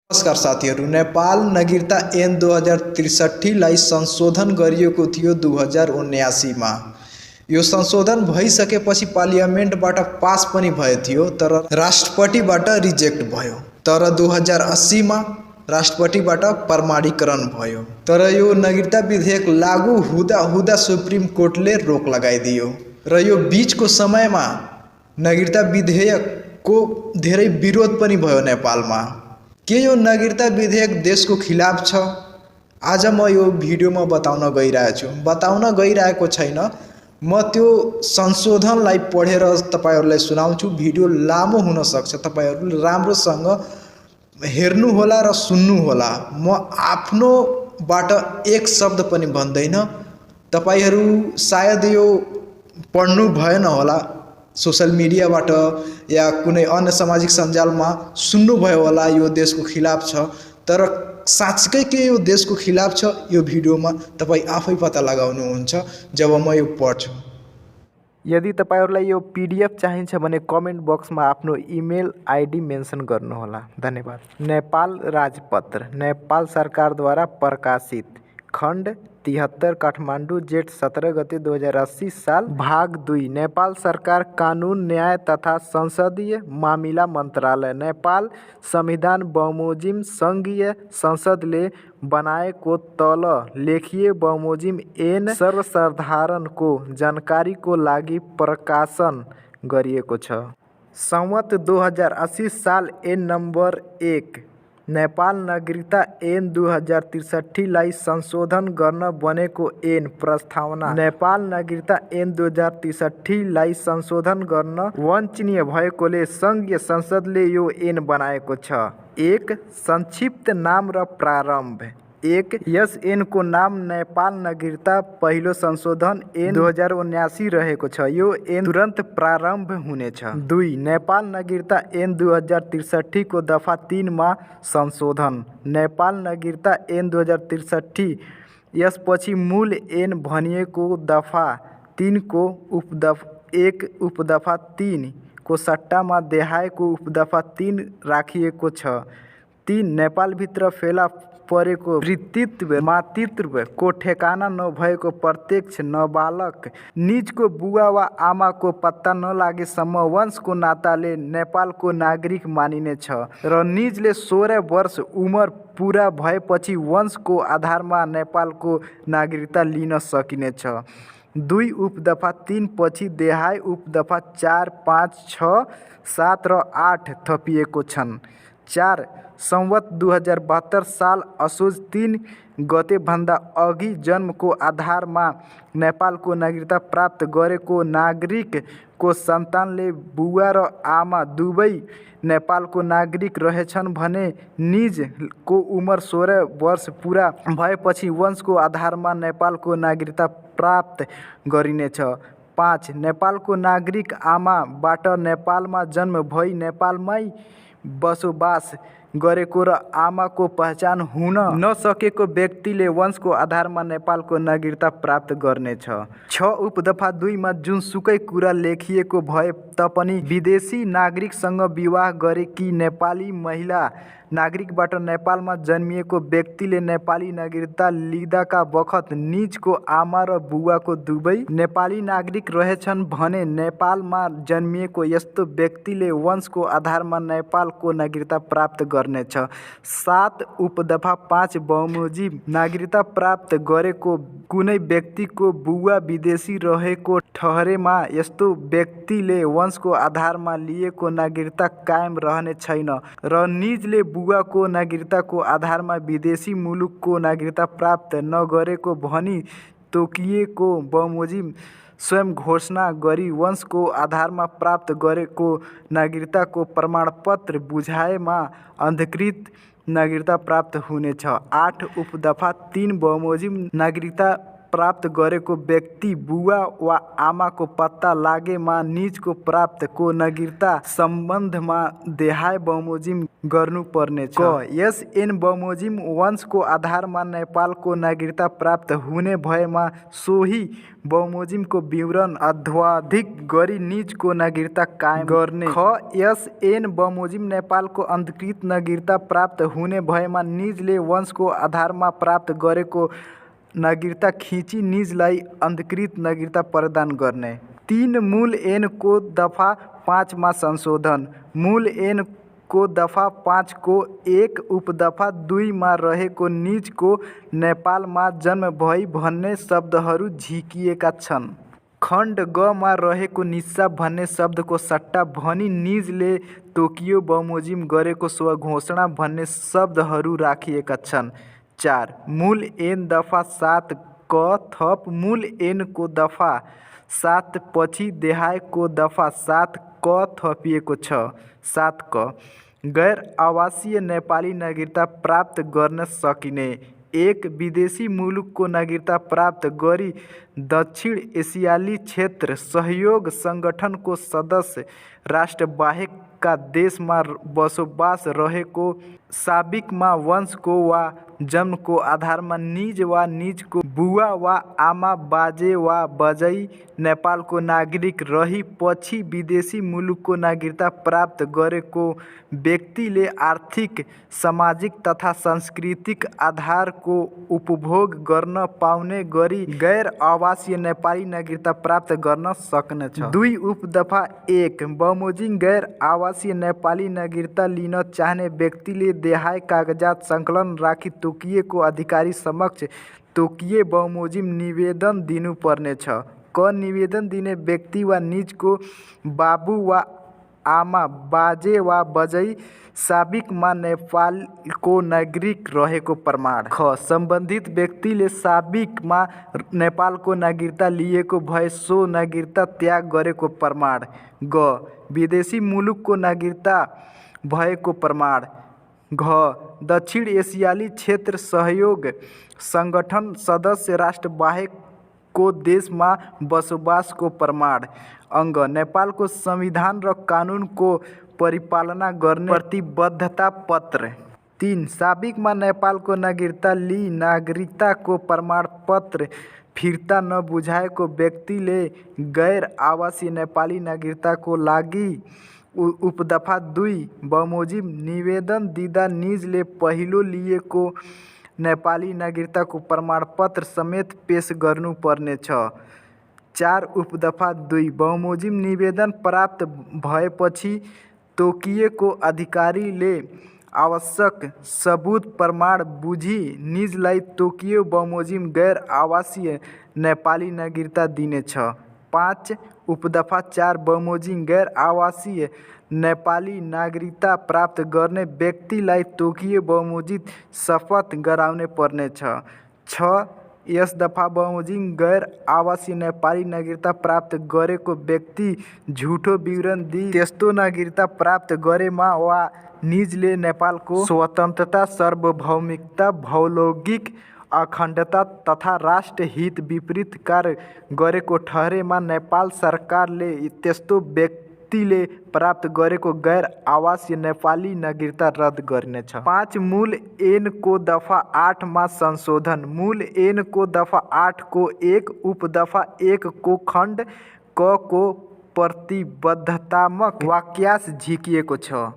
नमस्कार साथीहरू, नेपाल नागरिकता ऐन 2063 लाई संशोधन गरिएको थियो 2079 मा। यो संशोधन भइसकेपछि पार्लियामेन्टबाट पास पनि भयो थियो, तर राष्ट्रपतिबाट रिजेक्ट भयो। तर 2080 मा राष्ट्रपतिबाट प्रमाणीकरण भयो। तर यो नागरिकता विधेयक लागू हुँदा हुँदा सुप्रिम कोर्टले रोक लगाइदियो र यो बीचको समयमा नागरिकता विधेयकको धेरै विरोध पनि भयो नेपालमा। के यो नागरिकता विधेयक देशको खिलाफ छ? आज म यो भिडियोमा बताउन गइरहेको छैन। म त्यो संशोधनलाई पढेर तपाईहरुलाई सुनाउँछु। भिडियो लामो हुन सक्छ, तपाईहरुले राम्रोसँग हेर्नु होला र सुन्नु होला। म आफ्नोबाट एक शब्द पनि भन्दैन। तपाईहरु सायद यो पढ्नु भएन होला, सोशल मिडियाबाट या कुनै अन्य सामाजिक सञ्जालमा सुन्नुभयो होला यो देशको खिलाफ छ। तर साँच्चै के यो देशको खिलाफ छ? यो भिडियोमा तपाई आफै पत्ता लगाउनुहुन्छ जब म यो पढ्छु। यदि तपाईहरुलाई यो पीडीएफ चाहिन्छ भने कमेन्ट बक्समा आफ्नो इमेल आईडी मेन्सन गर्नुहोला। धन्यवाद। नेपाल राजपत्र नेपाल सरकारद्वारा प्रकाशित खण्ड 73 काठमाडौँ जेठ 17 गते 2080 साल भाग 2 नेपाल सरकार कानून न्याय तथा संसदीय मामिला मन्त्रालय नेपाल संविधान बमोजिम संघीय संसदले बनाएको तल लेखिए बमोजिम ऐन सर्वसाधारणको जानकारीको लागि प्रकाशन गरिएको छ। संवत 2080 साल ऐन नम्बर 1 नेपाल नागरिकता ऐन 2063 लाई संशोधन गर्न बनेको ऐन प्रस्तावना। नेपाल नागरिकता ऐन 2063 लाई संशोधन गर्न वाञ्छनीय भएकोले संघीय संसदले यो ऐन बनाएको छ। 1 संक्षिप्त नाम र प्रारम्भ। 1 यस ऐनको नाम नेपाल नागरिकता पहिलो संशोधन ऐन 2079 रहेको छ। यो ऐन तुरन्त प्रारम्भ हुनेछ। 2 नेपाल नागरिकता ऐन 2063 को दफा 3 मा संशोधन। नेपाल नागरिकता ऐन 2063 यसपछि मूल ऐन भनिएको दफा 3 को उपदफा 3 को सट्टामा देहायको उपदफा 3 राखिएको छ। 3 नेपालभित्र फेला परेको वृत्तित्व मातृत्व को ठेकाना नभएको प्रत्यक्ष नाबालक निजको बुवा वा आमाको पत्ता नलागेसम्म वंशको नाताले नेपालको नागरिक मानिनेछ र निजले 16 वर्ष उमेर पुरा भएपछि वंशको आधारमा नेपालको नागरिकता लिन सकिनेछ। 2 उपदफा 3 पछि देहाय उपदफा 4, 5, 6, 7 र 8 थपिएको छन्। 4 संवत 2072 साल असोज 3 गतेभन्दा अघि जन्मको आधारमा नेपालको नागरिकता प्राप्त गरेको नागरिकको सन्तानले बुवा र आमा दुवै नेपालको नागरिक रहेछन् भने निजको उमेर 16 वर्ष पुरा भएपछि वंशको आधारमा नेपालको नागरिकता प्राप्त गरिनेछ। 5 नेपालको नागरिक आमाबाट नेपालमा जन्म भई नेपालमै बसोबास गरेको र आमाको पहचान हुन नसकेको व्यक्तिले वंशको आधारमा नेपालको नागरिकता प्राप्त गर्नेछ। 6 उपदफा 2 मा जुनसुकै कुरा लेखिएको भए तापनि विदेशी नागरिकसँग विवाह गरेकी नेपाली महिला नागरिकबाट नेपालमा जन्मिएको व्यक्तिले नेपाली नागरिकता लिँदाका बखत निजको आमा र बुवाको दुवै नेपाली नागरिक रहेछन् भने नेपालमा जन्मिएको यस्तो व्यक्तिले वंशको आधारमा नेपालको नागरिकता प्राप्त गर्नेछ। 7 उपदफा 5 बमोजिम नागरिकता प्राप्त गरेको कुनै व्यक्तिको बुवा विदेशी रहेको ठहरेमा यस्तो व्यक्तिले वंशको आधारमा लिएको नागरिकता कायम रहने छैन र निजले बुवाको नागरिकताको आधारमा विदेशी मुलुकको नागरिकता प्राप्त नगरेको भनी तोकिएको बमोजिम स्वयं घोषणा गरी वंशको आधारमा प्राप्त गरेको नागरिकताको प्रमाणपत्र बुझाएमा अधिकृत नागरिकता प्राप्त हुनेछ। 8 उपदफा 3 बमोजिम नागरिकता प्राप्त गरेको व्यक्ति बुवा वा आमाको पत्ता लागेमा निजको प्राप्त को नागरिकता सम्बन्धमा देहाय बमोजिम गर्नुपर्नेछ। एसएन बमोजिम वंशको आधारमा नेपालको नागरिकता प्राप्त हुने भएमा सोही बमोजिमको विवरण अध्यावधिक गरी निजको नागरिकता कायम गर्ने। एसएन बमोजिम नेपालको अधिकृत नागरिकता प्राप्त हुने भएमा निजले वंशको आधारमा प्राप्त गरेको नागरिकता खिची निजलाई अधिकृत नागरिकता प्रदान गर्ने। 3 मूल ऐन को दफा 5 मा संशोधन। मूल ऐन को दफा 5 को 1 उपदफा 2 मा रहेको निजको नेपालमा जन्म भई भन्ने शब्दहरू झिकिएका छन्। खण्ड ग मा रहेको निस्सा भन्ने शब्दको सट्टा भनी निजले तोकियो बमोजिम गरेको स्वघोषणा भन्ने शब्दहरू राखिएका छन्। 4 मूल ऐन दफा 7 क थप मूल ऐन को दफा 7 पछि देहायको दफा 7 क थपिएको छ। 7 क गैर आवासीय नेपाली नागरिकता प्राप्त गर्न सकिने। 1 विदेशी मुलुकको नागरिकता प्राप्त गरी दक्षिण एसियाली क्षेत्र सहयोग सङ्गठनको सदस्य राष्ट्रबाहेकका देशमा बसोबास रहेको साबिकमा वंशको वा जन्मको आधारमा निज वा निजको बुवा वा आमा बाजे वा बजै नेपालको नागरिक रही पछि विदेशी मुलुकको नागरिकता प्राप्त गरेको व्यक्तिले आर्थिक सामाजिक तथा सांस्कृतिक आधारको उपभोग गर्न पाउने गरी गैर आवासीय नेपाली नागरिकता प्राप्त गर्न सक्नेछ। 2 उपदफा 1 बमोजिम गैर आवासीय नेपाली नागरिकता लिन चाहने व्यक्तिले देहाय कागजात सङ्कलन राखी तोकिएको अधिकारी समक्ष तोकिए बमोजिम निवेदन दिनुपर्नेछ। क निवेदन दिने व्यक्ति वा निजको बाबु वा आमा बाजे वा बजै साबिकमा नेपालको नागरिक रहेको प्रमाण। ख सम्बन्धित व्यक्तिले साबिकमा नेपालको नागरिकता लिएको भए सो नागरिकता त्याग गरेको प्रमाण। ग विदेशी मुलुकको नागरिकता भएको प्रमाण। घ दक्षिण एसियाली क्षेत्र सहयोग सङ्गठन सदस्य राष्ट्रबाहेकको देशमा बसोबासको प्रमाण। अङ्ग नेपालको संविधान र कानुनको परिपालना गर्ने प्रतिबद्धता पत्र। 3 साबिकमा नेपालको नागरिकता लिई नागरिकताको प्रमाणपत्र फिर्ता नबुझाएको व्यक्तिले गैर आवासीय नेपाली नागरिकताको लागि उपदफा 2 बमोजिम निवेदन दिँदा निजले पहिलो लिएको नेपाली नागरिकताको प्रमाणपत्र समेत पेश गर्नुपर्नेछ। 4 उपदफा 2 बमोजिम निवेदन प्राप्त भएपछि तोकिएको अधिकारीले आवश्यक सबुत प्रमाण बुझी निजलाई तोकियो बमोजिम गैर आवासीय नेपाली नागरिकता दिनेछ। 5 उपदफा 4 बमोजिम गैर आवासीय नेपाली नागरिकता प्राप्त गर्ने व्यक्तिलाई तोकियो बमोजिम शपथ गराउनु पर्नेछ। 6 यस दफा बमोजिम गैर आवासीय नेपाली नागरिकता प्राप्त गरेको व्यक्ति झुटो विवरण दिई त्यस्तो नागरिकता प्राप्त गरेमा वा निजले नेपालको स्वतन्त्रता सार्वभौमिकता भौगोलिक अखण्डता तथा राष्ट्रहित विपरीत कार्य गरेको ठहरेमा नेपाल सरकारले त्यस्तो व्यक्तिले प्राप्त गरेको गैर आवासीय नेपाली नागरिकता रद्द गर्नेछ। 5 मूल ऐन को दफा 8 मा संशोधन। मूल ऐन को दफा 8 को 1 उपदफा 1 को खण्ड क को प्रतिबद्धतात्मक वाक्यांश झिकिएको छ।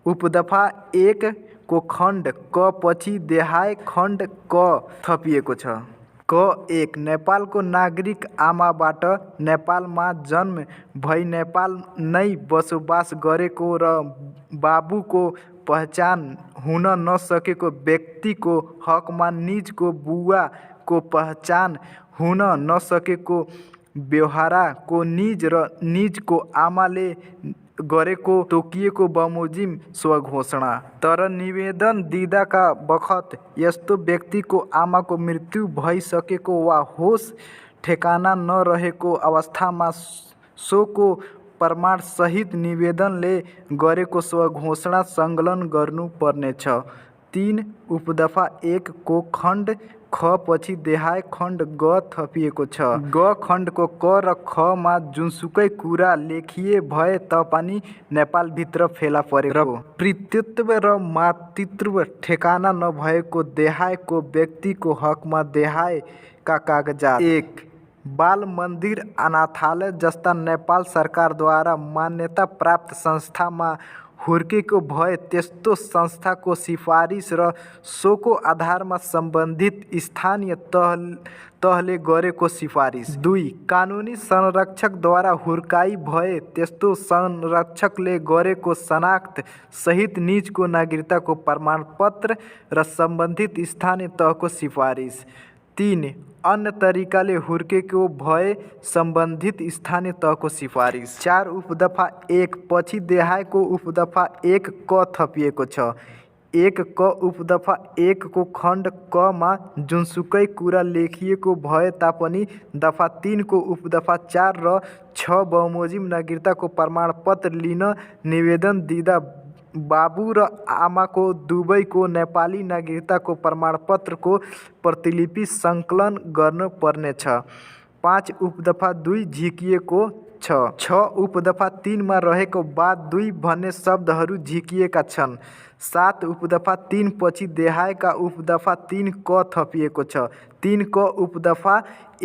उपदफा 1 को खण्ड क पछि देहाय खण्ड क थपिएको छ। क 1 नेपालको नागरिक आमाबाट नेपालमा जन्म भई नेपाल नै बसोबास गरेको र बाबुको पहिचान हुन नसकेको व्यक्तिको हकमा निजको बुवाको पहिचान हुन नसकेको व्यवहारको निज र निजको आमाले गरेको तोकिएको बमोजिम स्वघोषणा। तर निवेदन दिँदाका बखत यस्तो व्यक्तिको आमाको मृत्यु भइसकेको वा होस ठेगाना नरहेको अवस्थामा सोको प्रमाणसहित निवेदनले गरेको स्वघोषणा सङ्कलन गर्नुपर्नेछ। 3 उपदफा 1 को खण्ड ख पछि देहाय खण्ड ग थपिएको छ। ग खण्डको क र ख मा जुनसुकै कुरा लेखिए भए तापनि नेपालभित्र फेला परेको पितृत्व र मातृत्व ठेकाना नभएको देहायको व्यक्तिको हकमा देहायका कागजात 1 बाल मन्दिर अनाथालय जस्ता नेपाल सरकारद्वारा मान्यता प्राप्त संस्थामा हुर्केको भए त्यस्तो संस्थाको सिफारिस र सोको आधारमा सम्बन्धित स्थानीय तहले गरेको सिफारिस 2 कानुनी संरक्षकद्वारा हुर्काई भए त्यस्तो संरक्षकले गरेको शनाख्त सहित निजको नागरिकताको प्रमाणपत्र र सम्बन्धित स्थानीय तहको सिफारिस 3 अन्य तरिकाले हुर्केको भए सम्बन्धित स्थानीय तहको सिफारिस 4 उपदफा 1 पछि देहायको उपदफा 1 क थपिएको छ। 1 क उपदफा 1 को खण्ड क मा जुनसुकै कुरा लेखिएको भए तापनि दफा 3 को उपदफा 4 र 6 बमोजिम नागरिकताको प्रमाणपत्र लिन निवेदन दिँदा बाबु र आमाको दुवैको नेपाली नागरिकताको प्रमाणपत्रको प्रतिलिपि सङ्कलन गर्न पर्नेछ। 5 उपदफा 2 झिकिएको छ। 6 उपदफा 3 मा रहेको बाद 2 भन्ने शब्दहरू झिकिएका छन्। 7 उपदफा 3 पछि देहायका उपदफा 3 क थपिएको छ। 3 क उपदफा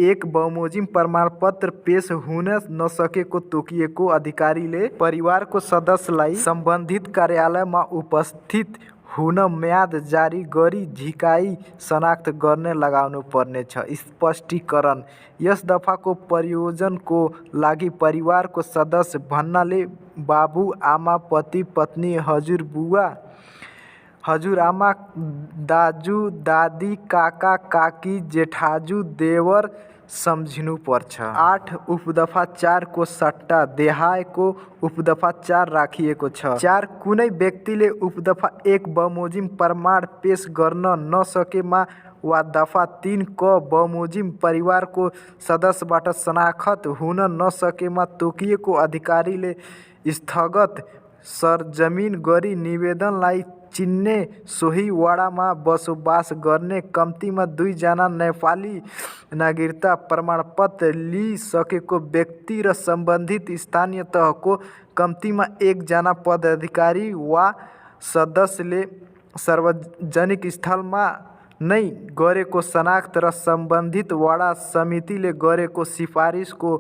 1 बमोजिम प्रमाणपत्र पेश हुन नसकेको तोकिएको अधिकारीले परिवारको सदस्यलाई सम्बन्धित कार्यालयमा उपस्थित हुन म्याद जारी गरी झिकाई शनाख्त गर्न लगाउनु पर्नेछ। स्पष्टीकरण यस दफाको प्रयोजनको लागि परिवारको सदस्य भन्नाले बाबु आमा पति पत्नी हजुरबुवा हजुरआमा दाजु दादी काका काकी जेठाजु देवर सम्झिनुपर्छ। 8 उपदफा 4 को सट्टा देहायको उपदफा 4 राखिएको छ। 4 कुनै व्यक्तिले उपदफा 1 बमोजिम प्रमाण पेश गर्न नसकेमा वा दफा 3 क बमोजिम परिवारको सदस्यबाट शनाखत हुन नसकेमा तोकिएको अधिकारीले स्थगत सरजमिन गरी निवेदनलाई चिन्ने सोही वडामा बसोबास गर्ने कम्तीमा 2 जना नेपाली नागरिकता प्रमाणपत्र लिइसकेको व्यक्ति र सम्बन्धित स्थानीय तहको कम्तीमा 1 जना पदाधिकारी वा सदस्यले सार्वजनिक स्थलमा नै गरेको शनाख्त र सम्बन्धित वडा समितिले गरेको सिफारिसको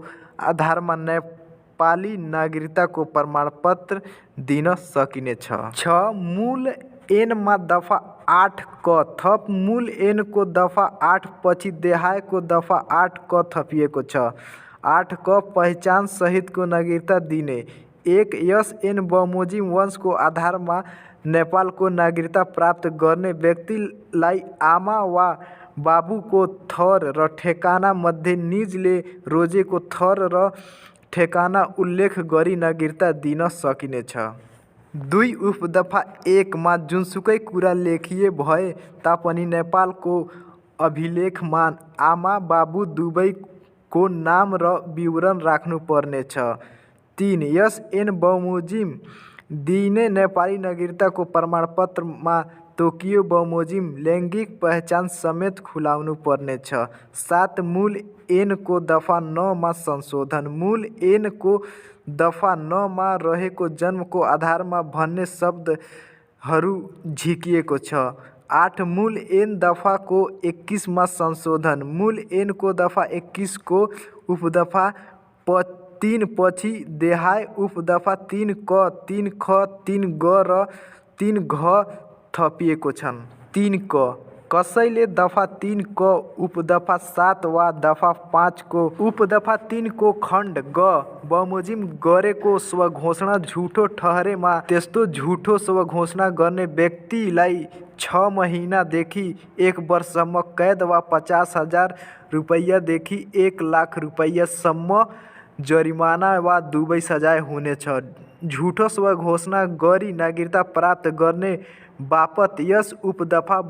आधारमा नेपाली नागरिकताको प्रमाणपत्र दिन सकिनेछ। 6 मूल ऐन मा दफा 8 क थप मूल ऐन को दफा 8 पछि देहायको दफा 8 क थपिएको छ। 8 क पहिचान सहितको नागरिकता दिने 1 यस ऐन बमोजिम वंशको आधारमा नेपालको नागरिकता प्राप्त गर्ने व्यक्तिलाई आमा वा बाबुको थर र ठेकाना मध्ये निजले रोजेको थर र ठेकाना उल्लेख गरी नागरिकता दिन सकिनेछ। 2 उपदफा 1 मा जुनसुकै कुरा लेखिए भए तापनि नेपालको अभिलेखमा आमा बाबु दुवैको नाम र विवरण राख्नुपर्नेछ। 3 यस ऐन बमोजिम दिइने नेपाली नागरिकताको प्रमाणपत्रमा तोकियो बमोजिम लैङ्गिक पहिचान समेत खुलाउनु पर्नेछ। 7 मूल ऐनको दफा 9 मा संशोधन मूल ऐनको दफा 9 मा रहेको जन्मको आधारमा भन्ने शब्दहरू झिकिएको छ। 8 मूल ऐन दफाको 21 मा संशोधन मूल ऐनको दफा 21 को उपदफा 3 पछि देहाय उपदफा 3 क 3 ख 3 ग र 3 घ थपिएको छन्। 3 क कसैले दफा 3 को उपदफा 7 वा दफा 5 को उपदफा 3 को खण्ड ग बमोजिम गरेको स्वघोषणा झुटो ठहरेमा त्यस्तो झुटो स्वघोषणा गर्ने व्यक्तिलाई 6 महिनादेखि 1 वर्षसम्म कैद वा 50,000 रुपैयाँदेखि 1 लाख रुपैयाँसम्म जरिमाना वा दुवै सजाय हुनेछ। झुटो स्वघोषणा गरी नागरिकता प्राप्त गर्ने बापत यस उपदफा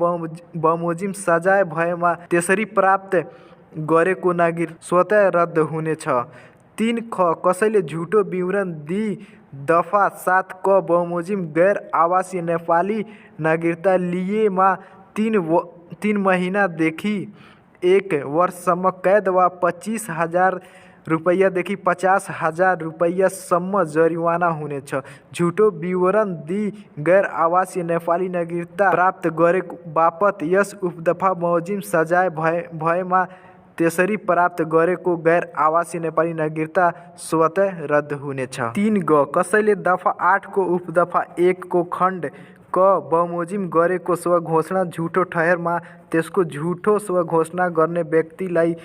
बमोजिम सजाय भएमा त्यसरी प्राप्त गरेको नागरिक स्वतः रद्द हुनेछ। 3 ख कसैले झुटो विवरण दिई दफा 7 क बमोजिम गैर आवासीय नेपाली नागरिकता लिएमा 3 महिनादेखि 1 वर्षसम्म कैद वा 25,000 रुपैयाँदेखि 50,000 रुपैयाँसम्म जरिवाना हुनेछ। झुटो विवरण दिई गैर आवासीय नेपाली नागरिकता प्राप्त गरे बापत यस उपदफा बमोजिम सजाय भएमा त्यसरी प्राप्त गरेको गैर आवासीय नेपाली नागरिकता स्वतः रद्द हुनेछ। 3 ग कसैले दफा 8 को उपदफा 1 को खण्ड क बमोजिम गरेको स्वघोषणा झुटो ठहरेमा त्यसको झुटो स्वघोषणा गर्ने व्यक्तिलाई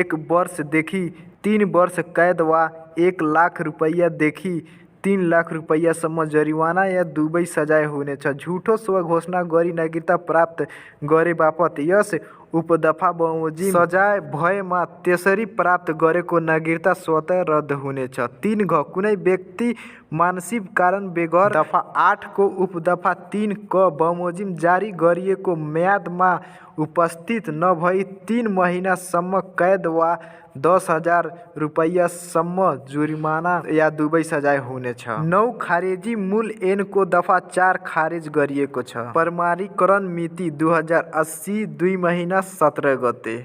1 वर्षदेखि 3 वर्ष कैद वा 1 लाख रुपैयाँदेखि 3 लाख रुपैयाँसम्म जरिवाना या दुवै सजाय हुनेछ। झुटो स्वघोषणा गरी नागरिकता प्राप्त गरे बापत यस उपदफा बमोजिम सजाय भएमा त्यसरी प्राप्त गरेको नागरिकता स्वतः रद्द हुनेछ। 3 घ कुनै व्यक्ति मानसिक कारण बेगर दफा 8 को उपदफा 3 क बमोजिम जारी गरिएको म्यादमा उपस्थित नभई 3 महिनासम्म कैद वा 10,000 रुपैयाँसम्म जुर्माना या दुवै सजाय हुनेछ। 9 खारेजी मूल ऐन को दफा 4 खारेज गरिएको छ। प्रमाणीकरण मिति 2080 2 महिना 17 गते।